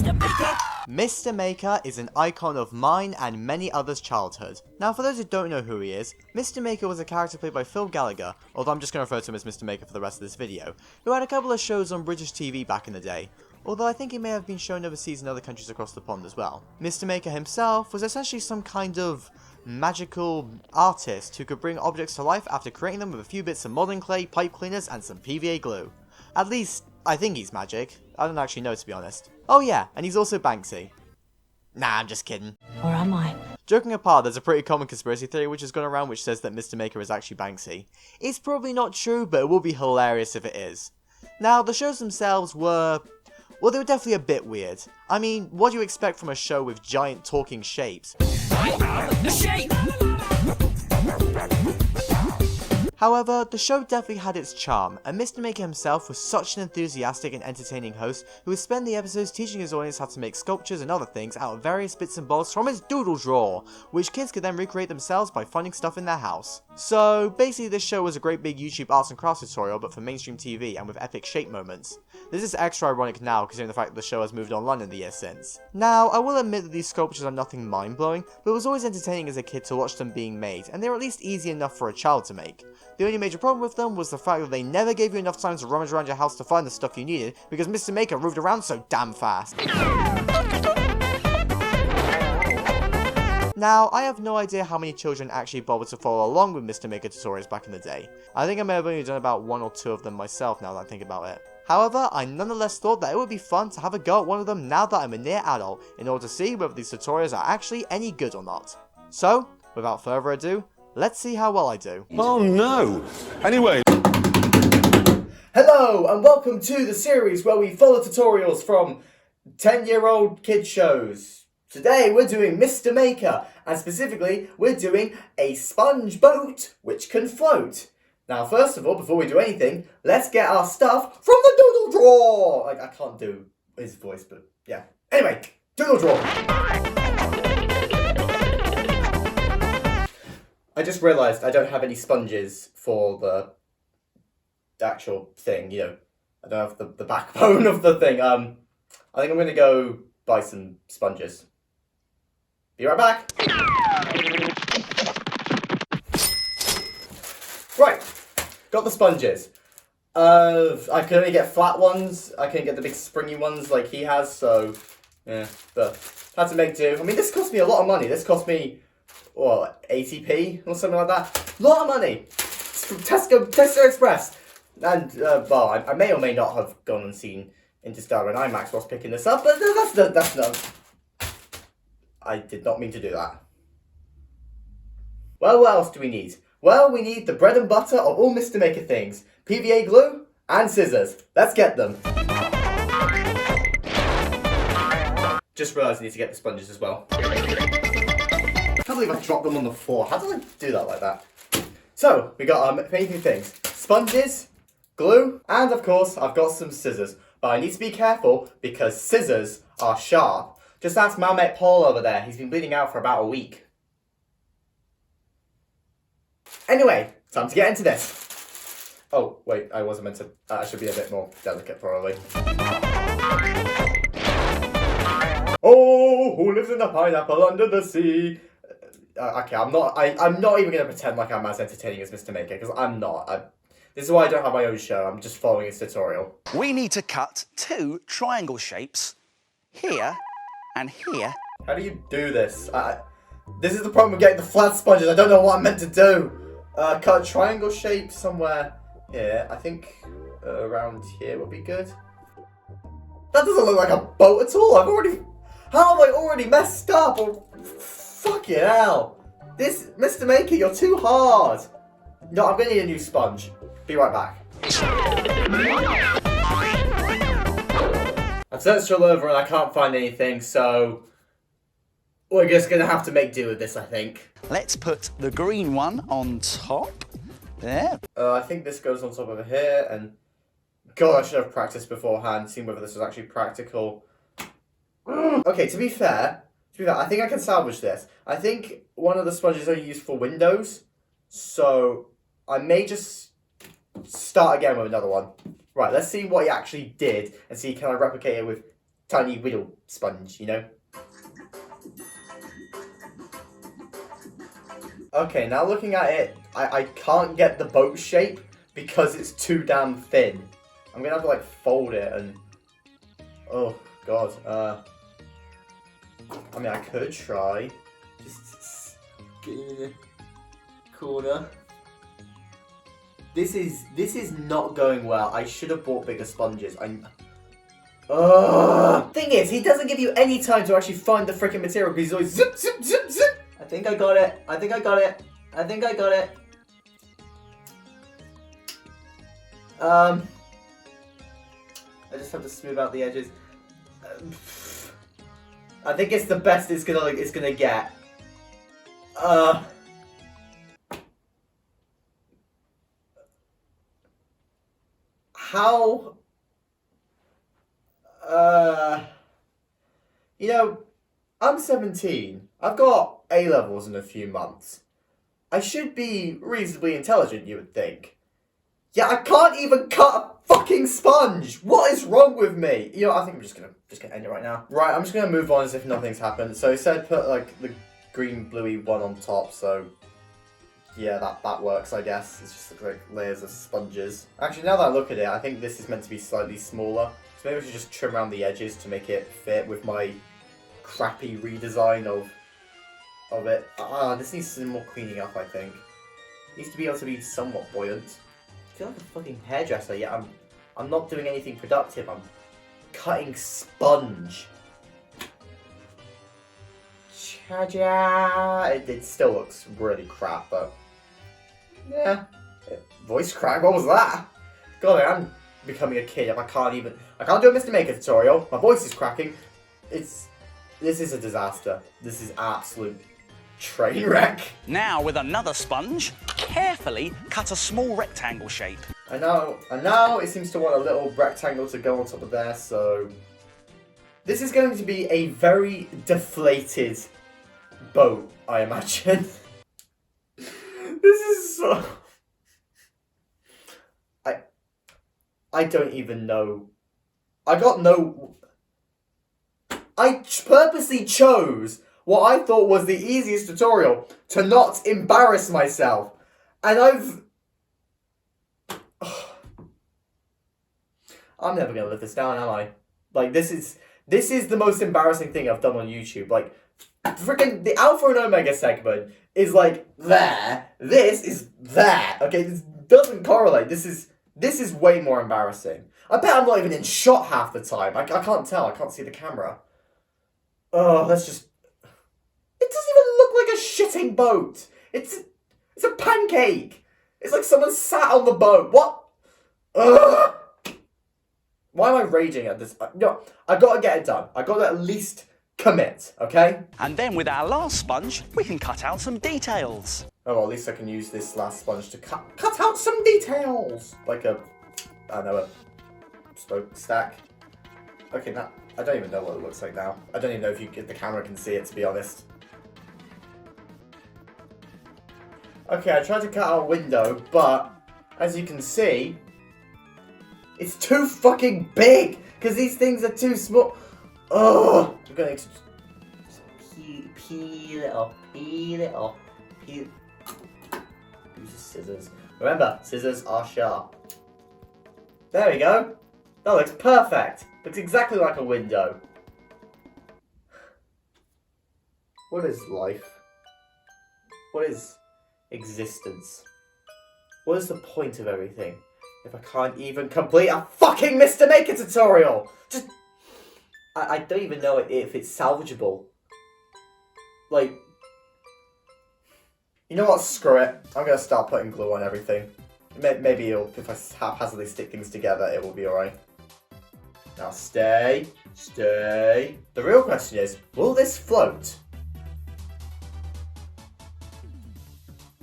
Mr. Maker is an icon of mine and many others' childhood. Now, for those who don't know who he is, Mr. Maker was a character played by Phil Gallagher, although I'm just going to refer to him as Mr. Maker for the rest of this video, who had a couple of shows on British TV back in the day, although I think he may have been shown overseas in other countries across the pond as well. Mr. Maker himself was essentially some kind of magical artist who could bring objects to life after creating them with a few bits of modern clay, pipe cleaners, and some PVA glue. At least, I think he's magic. I don't actually know, to be honest. Oh yeah, and he's also Banksy. Nah, I'm just kidding. Or am I? Joking apart, there's a pretty common conspiracy theory which has gone around which says that Mr. Maker is actually Banksy. It's probably not true, but it will be hilarious if it is. Now, the shows themselves were... well, they were definitely a bit weird. I mean, what do you expect from a show with giant talking shapes? I am the shape! However, the show definitely had its charm, and Mr. Maker himself was such an enthusiastic and entertaining host who would spend the episodes teaching his audience how to make sculptures and other things out of various bits and bobs from his doodle drawer, which kids could then recreate themselves by finding stuff in their house. So basically this show was a great big YouTube arts and crafts tutorial but for mainstream TV and with epic shape moments. This is extra ironic now considering the fact that the show has moved online in the years since. Now, I will admit that these sculptures are nothing mind-blowing, but it was always entertaining as a kid to watch them being made, and they were at least easy enough for a child to make. The only major problem with them was the fact that they never gave you enough time to rummage around your house to find the stuff you needed because Mr. Maker moved around so damn fast. Now, I have no idea how many children actually bothered to follow along with Mr. Maker tutorials back in the day. I think I may have only done about 1 or 2 of them myself now that I think about it. However, I nonetheless thought that it would be fun to have a go at one of them now that I'm a near adult in order to see whether these tutorials are actually any good or not. So, without further ado, let's see how well I do. Oh no! Anyway. Hello and welcome to the series where we follow tutorials from 10-year-old kid shows. Today we're doing Mr. Maker, and specifically we're doing a sponge boat which can float. Now first of all, before we do anything, let's get our stuff from the doodle drawer! I can't do his voice, but yeah. Anyway, doodle drawer! I just realised I don't have any sponges for the actual thing, you know. I don't have the backbone of the thing. I think I'm going to go buy some sponges. Be right back. Right, got the sponges. I can only get flat ones. I can't get the big springy ones like he has, so yeah. But had to make do. I mean, this cost me a lot of money. This cost me, what, 80p or something like that. A lot of money. It's from Tesco Express. And well, I may or may not have gone and seen Interstellar and IMAX whilst picking this up, but that's not. I did not mean to do that. Well, what else do we need? Well, we need the bread and butter of all Mr. Maker things. PVA glue and scissors. Let's get them. Just realised I need to get the sponges as well. I can't believe I dropped them on the floor. How did I do that like that? So, we got a few things. Sponges, glue, and of course, I've got some scissors. But I need to be careful because scissors are sharp. Just ask my mate Paul over there. He's been bleeding out for about a week. Anyway, time to get into this. Oh, wait, I wasn't meant to... I should be a bit more delicate, probably. Oh, who lives in a pineapple under the sea? Okay, I'm not even going to pretend like I'm as entertaining as Mr. Maker, because I'm not. This is why I don't have my own show. I'm just following his tutorial. We need to cut 2 triangle shapes here and here. How do you do this? This is the problem with getting the flat sponges. I don't know what I'm meant to do. Cut a triangle shape somewhere here. I think around here would be good. That doesn't look like a boat at all. How have I already messed up? Oh, fucking hell. This, Mr. Maker, you're too hard. No, I'm going to need a new sponge. Be right back. I've searched all over and I can't find anything, so we're just going to have to make do with this, I think. Let's put the green one on top. There. I think this goes on top of here, and God, I should have practiced beforehand, seen whether this was actually practical. Okay, to be fair, I think I can salvage this. I think one of the sponges are used for windows, so I may just start again with another one. Right, let's see what he actually did, and see can I replicate it with tiny riddle sponge, you know? Okay, now looking at it, I can't get the boat shape because it's too damn thin. I'm gonna have to like fold it and... Oh, God. I mean, I could try. Just get in the corner. This is not going well. I should have bought bigger sponges. Thing is, he doesn't give you any time to actually find the freaking material because he's always zip, zip, zip, zip. I think I got it. I think I got it. I think I got it. I just have to smooth out the edges. I think it's the best it's gonna get. How? You know, I'm 17. I've got A-levels in a few months. I should be reasonably intelligent, you would think. Yeah, I can't even cut a fucking sponge! What is wrong with me? You know, I think I'm just gonna end it right now. Right, I'm just gonna move on as if nothing's happened. So he said put, like, the green bluey one on top, so... Yeah, that works, I guess. It's just like layers of sponges. Actually, now that I look at it, I think this is meant to be slightly smaller. So maybe I should just trim around the edges to make it fit with my crappy redesign of it. This needs some more cleaning up, I think. It needs to be able to be somewhat buoyant. I feel like a fucking hairdresser, yet I'm not doing anything productive. I'm cutting sponge. Cha-cha! It still looks really crap, but... Yeah. Voice crack, what was that? God, I'm becoming a kid if I can't do a Mr. Maker tutorial. My voice is cracking. This is a disaster. This is absolute train wreck. Now with another sponge, carefully cut a small rectangle shape. And now it seems to want a little rectangle to go on top of there, so... This is going to be a very deflated boat, I imagine. This is so... I don't even know. I purposely chose what I thought was the easiest tutorial to not embarrass myself. And I'm never gonna live this down, am I? Like, this is the most embarrassing thing I've done on YouTube. Like, freaking the Alpha and Omega segment is like there. This is there. Okay, this doesn't correlate. This is way more embarrassing. I bet I'm not even in shot half the time. I can't tell. I can't see the camera. Oh, let's just... It doesn't even look like a shitting boat. It's a pancake. It's like someone sat on the boat. What? Ugh. Why am I raging at this? No, I gotta get it done. I gotta at least commit, okay? And then with our last sponge, we can cut out some details. Oh, well, at least I can use this last sponge to cut out some details. Like a smokestack. Okay, now, I don't even know what it looks like now. I don't even know if the camera can see it, to be honest. Okay, I tried to cut out a window, but as you can see, it's too fucking big, because these things are too small. Oh, I'm going to peel it off, Use the scissors. Remember, scissors are sharp. There we go. That looks perfect. Looks exactly like a window. What is life? What is existence? What is the point of everything if I can't even complete a fucking Mr. Maker tutorial? Just... I don't even know if it's salvageable. Like... You know what? Screw it. I'm gonna start putting glue on everything. Maybe if I haphazardly stick things together, it will be alright. Now stay. The real question is, will this float?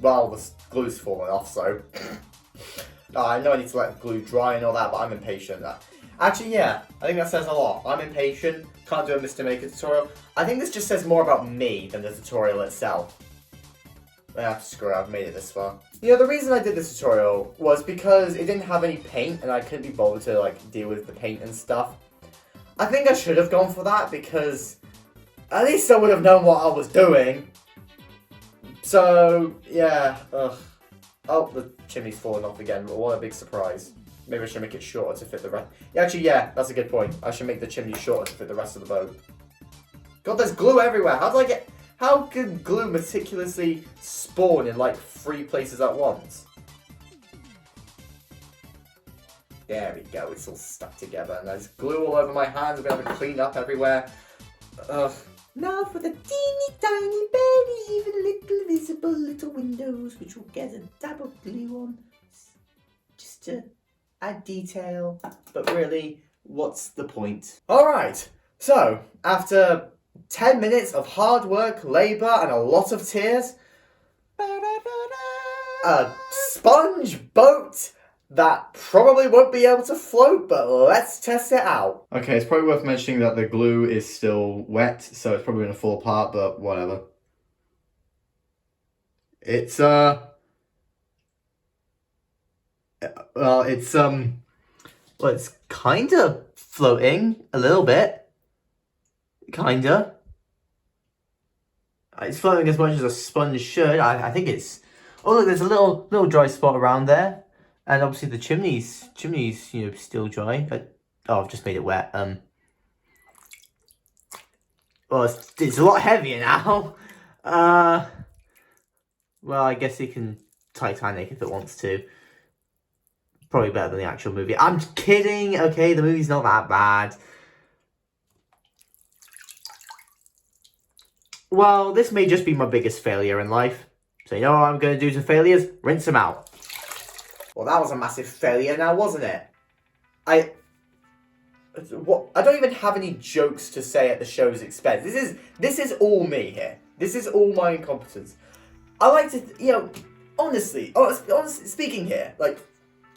Well, the glue's fallen off, so... I know I need to let the glue dry and all that, but I'm impatient. Actually, yeah, I think that says a lot. I'm impatient, can't do a Mr. Maker tutorial. I think this just says more about me than the tutorial itself. Screw it, I've made it this far. You know, the reason I did this tutorial was because it didn't have any paint and I couldn't be bothered to, like, deal with the paint and stuff. I think I should have gone for that because at least I would have known what I was doing. So, yeah. Ugh. Oh, the chimney's fallen off again. What a big surprise. Maybe I should make it shorter to fit the rest. Yeah, actually, yeah, that's a good point. I should make the chimney shorter to fit the rest of the boat. God, there's glue everywhere. How can glue meticulously spawn in like 3 places at once? There we go, it's all stuck together. And there's glue all over my hands. I'm gonna have to clean up everywhere. Ugh. Now for the teeny tiny, barely even little visible little windows, which will get a dab of glue on. Just to add detail. But really, what's the point? Alright, so after 10 minutes of hard work, labour, and a lot of tears, a sponge boat that probably won't be able to float, but let's test it out. Okay, it's probably worth mentioning that the glue is still wet, so it's probably going to fall apart, but whatever. It's, well, it's kind of floating a little bit. Kinda. It's floating as much as a sponge should. I think it's... Oh, look, there's a little dry spot around there. And obviously the chimney's, you know, still dry. Oh, I've just made it wet. Well, it's a lot heavier now. Well, I guess it can Titanic if it wants to. Probably better than the actual movie. I'm kidding. Okay, the movie's not that bad. Well, this may just be my biggest failure in life. So you know what I'm going to do to failures? Rinse them out. Well, that was a massive failure now, wasn't it? I don't even have any jokes to say at the show's expense. This is all me here. This is all my incompetence. I like to, you know, honestly speaking here, like,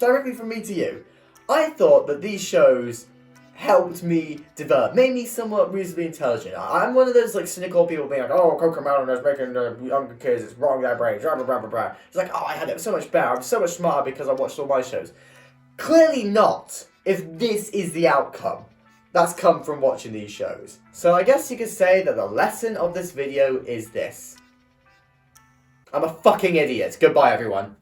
directly from me to you, I thought that these shows helped me develop, made me somewhat reasonably intelligent. I'm one of those like cynical people being like, oh, Cocomelon is making the younger kids, it's wrong their brains, blah, blah, blah, blah, blah. It's like, oh, I had it so much better, I'm so much smarter because I watched all my shows. Clearly not, if this is the outcome that's come from watching these shows. So I guess you could say that the lesson of this video is this. I'm a fucking idiot. Goodbye, everyone.